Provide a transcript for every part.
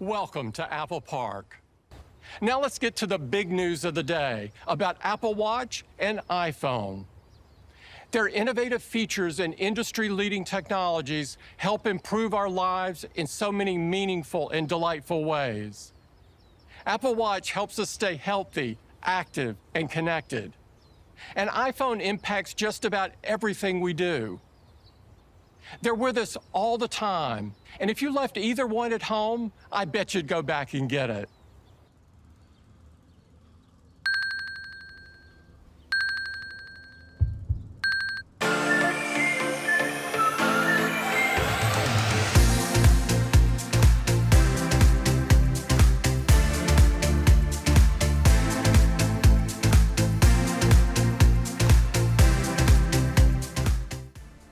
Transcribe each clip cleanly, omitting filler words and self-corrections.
Welcome to Apple Park. Now let's get to the big news of the day about Apple Watch and iPhone. Their innovative features and industry-leading technologies help improve our lives in so many meaningful and delightful ways. Apple Watch helps us stay healthy, active, and connected. And iPhone impacts just about everything we do. They're with us all the time, and if you left either one at home, I bet you'd go back and get it.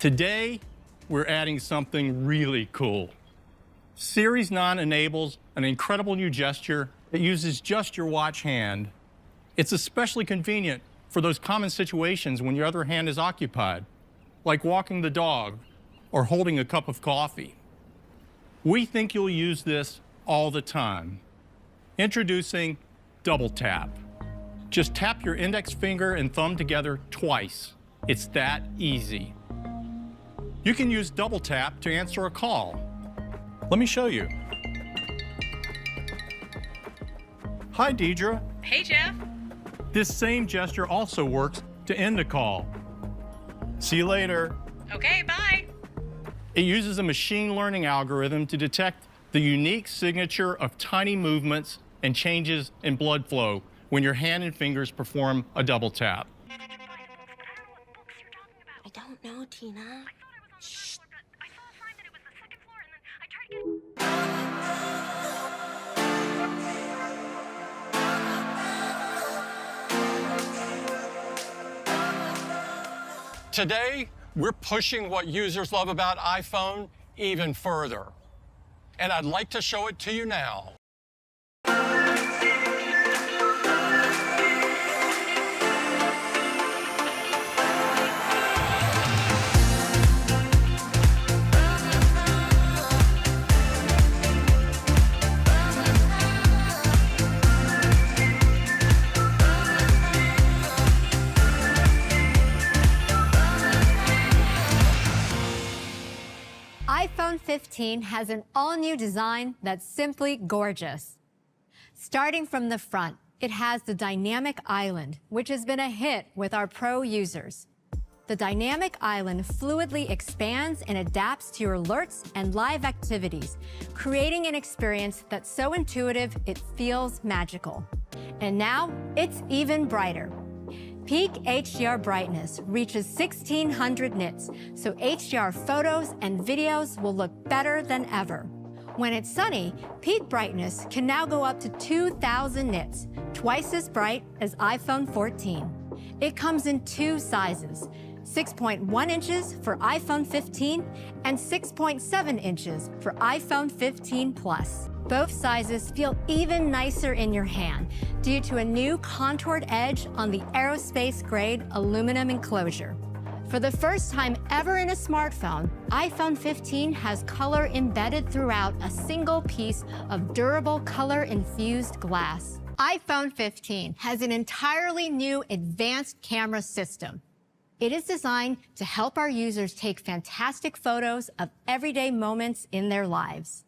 Today, we're adding something really cool. Series 9 enables an incredible new gesture that uses just your watch hand. It's especially convenient for those common situations when your other hand is occupied, like walking the dog or holding a cup of coffee. We think you'll use this all the time. Introducing Double Tap. Just tap your index finger and thumb together twice. It's that easy. You can use Double Tap to answer a call. Let me show you. Hi, Deidre. Hey, Jeff. This same gesture also works to end a call. See you later. Okay, bye. It uses a machine learning algorithm to detect the unique signature of tiny movements and changes in blood flow when your hand and fingers perform a double tap. I don't know, Tina. Shh. I saw a sign that it was the second floor, and then I tried to get... Today, we're pushing what users love about iPhone even further. And I'd like to show it to you now. iPhone 15 has an all-new design that's simply gorgeous. Starting from the front, it has the Dynamic Island, which has been a hit with our pro users. The Dynamic Island fluidly expands and adapts to your alerts and live activities, creating an experience that's so intuitive it feels magical. And now, it's even brighter. Peak HDR brightness reaches 1600 nits, so HDR photos and videos will look better than ever. When it's sunny, peak brightness can now go up to 2000 nits, twice as bright as iPhone 14. It comes in two sizes, 6.1 inches for iPhone 15 and 6.7 inches for iPhone 15 Plus. Both sizes feel even nicer in your hand due to a new contoured edge on the aerospace-grade aluminum enclosure. For the first time ever in a smartphone, iPhone 15 has color embedded throughout a single piece of durable color-infused glass. iPhone 15 has an entirely new advanced camera system. It is designed to help our users take fantastic photos of everyday moments in their lives.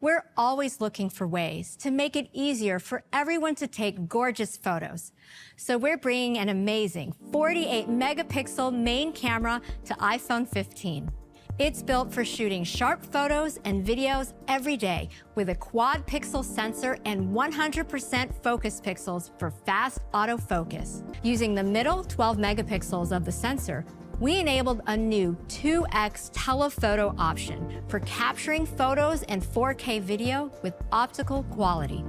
We're always looking for ways to make it easier for everyone to take gorgeous photos. So we're bringing an amazing 48-megapixel main camera to iPhone 15. It's built for shooting sharp photos and videos every day with a quad-pixel sensor and 100% focus pixels for fast autofocus. Using the middle 12 megapixels of the sensor, we enabled a new 2x telephoto option for capturing photos and 4K video with optical quality.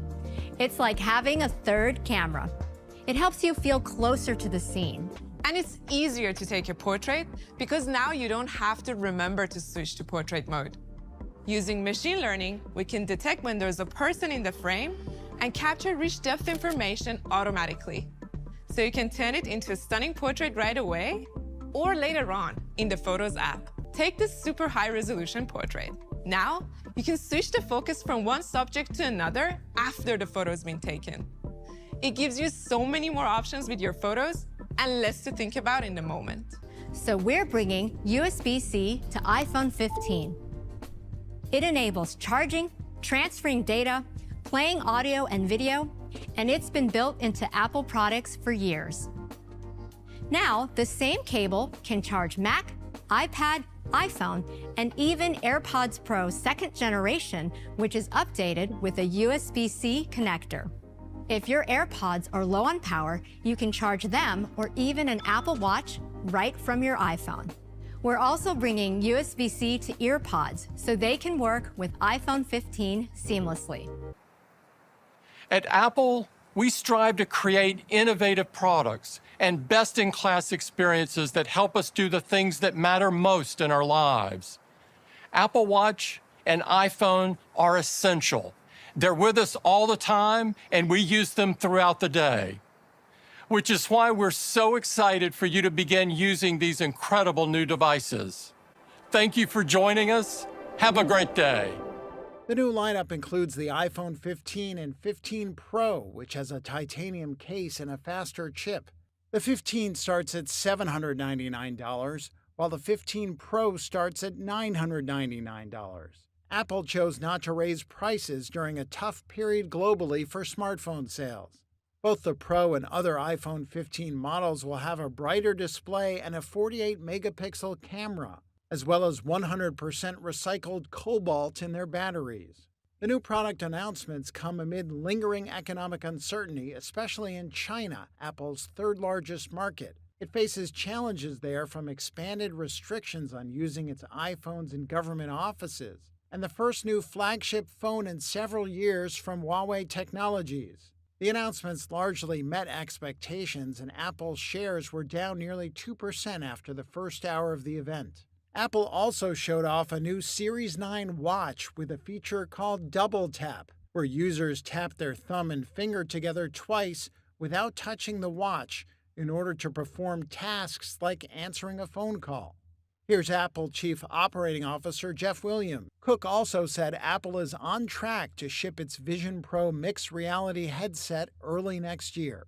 It's like having a third camera. It helps you feel closer to the scene. And it's easier to take a portrait because now you don't have to remember to switch to portrait mode. Using machine learning, we can detect when there's a person in the frame and capture rich depth information automatically. So you can turn it into a stunning portrait right away or later on in the Photos app. Take this super high-resolution portrait. Now, you can switch the focus from one subject to another after the photo's been taken. It gives you so many more options with your photos and less to think about in the moment. So we're bringing USB-C to iPhone 15. It enables charging, transferring data, playing audio and video, and it's been built into Apple products for years. Now, the same cable can charge Mac, iPad, iPhone, and even AirPods Pro 2nd generation, which is updated with a USB-C connector. If your AirPods are low on power, you can charge them or even an Apple Watch right from your iPhone. We're also bringing USB-C to EarPods so they can work with iPhone 15 seamlessly. At Apple, we strive to create innovative products and best-in-class experiences that help us do the things that matter most in our lives. Apple Watch and iPhone are essential. They're with us all the time, and we use them throughout the day, which is why we're so excited for you to begin using these incredible new devices. Thank you for joining us. Have a great day. The new lineup includes the iPhone 15 and 15 Pro, which has a titanium case and a faster chip. The 15 starts at $799, while the 15 Pro starts at $999. Apple chose not to raise prices during a tough period globally for smartphone sales. Both the Pro and other iPhone 15 models will have a brighter display and a 48-megapixel camera, as well as 100% recycled cobalt in their batteries. The new product announcements come amid lingering economic uncertainty, especially in China, Apple's third-largest market. It faces challenges there from expanded restrictions on using its iPhones in government offices, and the first new flagship phone in several years from Huawei Technologies. The announcements largely met expectations, and Apple's shares were down nearly 2% after the first hour of the event. Apple also showed off a new Series 9 watch with a feature called Double Tap, where users tap their thumb and finger together twice without touching the watch in order to perform tasks like answering a phone call. Here's Apple Chief Operating Officer Jeff Williams. Cook also said Apple is on track to ship its Vision Pro mixed reality headset early next year.